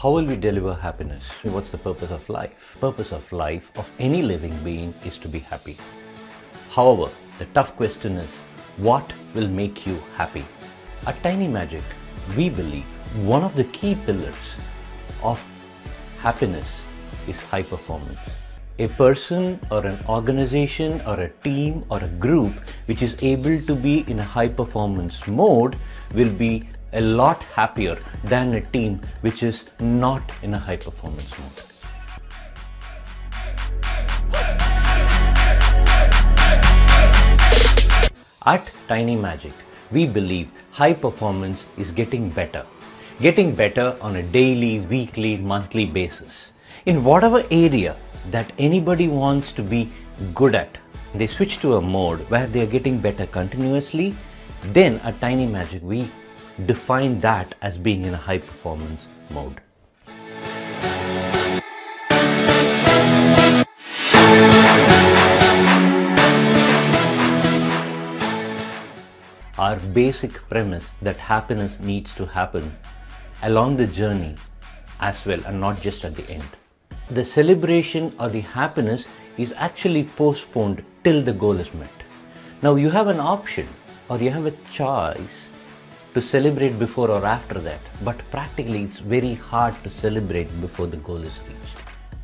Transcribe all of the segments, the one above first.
How will we deliver happiness? What's the purpose of life? Purpose of life of any living being is to be happy. However, the tough question is, what will make you happy? At Tiny Magic, we believe one of the key pillars of happiness is high performance. A person or an organization or a team or a group which is able to be in a high performance mode will be a lot happier than a team which is not in a high performance mode. At Tiny Magic, we believe high performance is getting better on a daily, weekly, monthly basis. In whatever area that anybody wants to be good at, they switch to a mode where they are getting better continuously. Then at Tiny Magic, we define that as being in a high performance mode. Our basic premise that happiness needs to happen along the journey as well, and not just at the end. The celebration or the happiness is actually postponed till the goal is met. Now you have an option or you have a choice to celebrate before or after that, but practically it's very hard to celebrate before the goal is reached.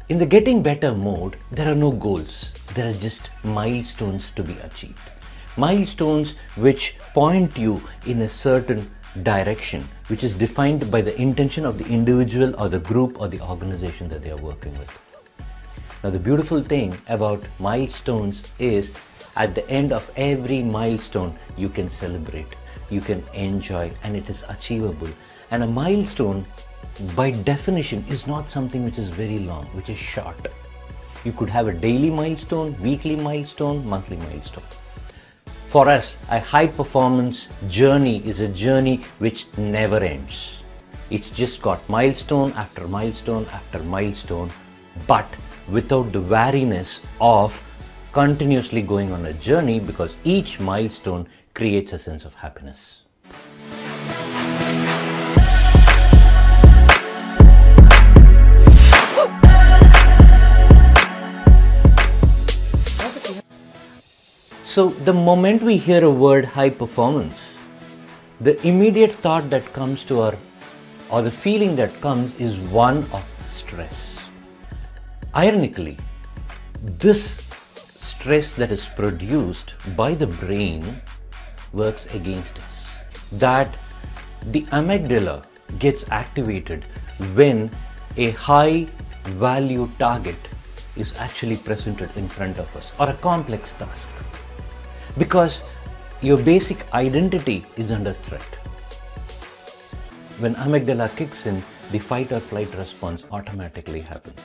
In the getting better mode, there are no goals, there are just milestones to be achieved. Milestones which point you in a certain direction, which is defined by the intention of the individual or the group or the organization that they are working with. Now the beautiful thing about milestones is at the end of every milestone you can celebrate, you can enjoy, and it is achievable. And a milestone by definition is not something which is very long, which is short. You could have a daily milestone, weekly milestone, monthly milestone. For us, a high performance journey is a journey which never ends. It's just got milestone after milestone after milestone, but without the wariness of continuously going on a journey, because each milestone creates a sense of happiness. So the moment we hear a word high performance, the immediate thought that comes to our, or the feeling that comes, is one of stress. Ironically, this stress that is produced by the brain works against us. That the amygdala gets activated when a high value target is actually presented in front of us, or a complex task. Because your basic identity is under threat. When amygdala kicks in, the fight or flight response automatically happens.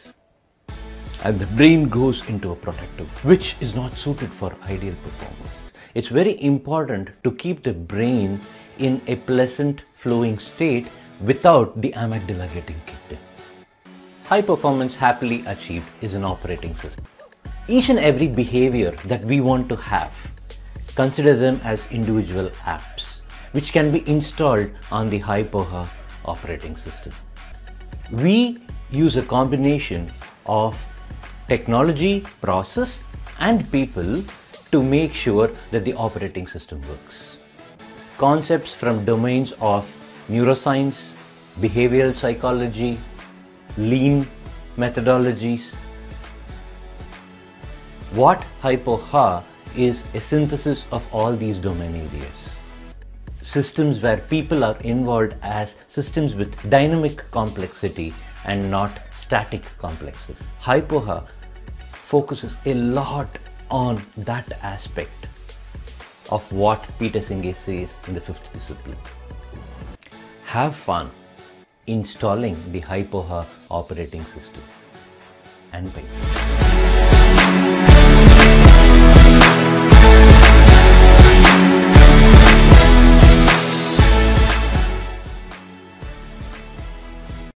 And the brain goes into a protective, which is not suited for ideal performance. It's very important to keep the brain in a pleasant flowing state without the amygdala getting kicked in. High performance happily achieved is an operating system. Each and every behavior that we want to have, consider them as individual apps which can be installed on the HiPoHa operating system. We use a combination of technology, process, and people to make sure that the operating system works. Concepts from domains of neuroscience, behavioral psychology, lean methodologies. What HiPoHa is a synthesis of all these domain areas. Systems where people are involved as systems with dynamic complexity and not static complexity. HiPoHa focuses a lot on that aspect of what Peter Senge says in the fifth discipline. Have fun installing the HiPoHa operating system, and bye.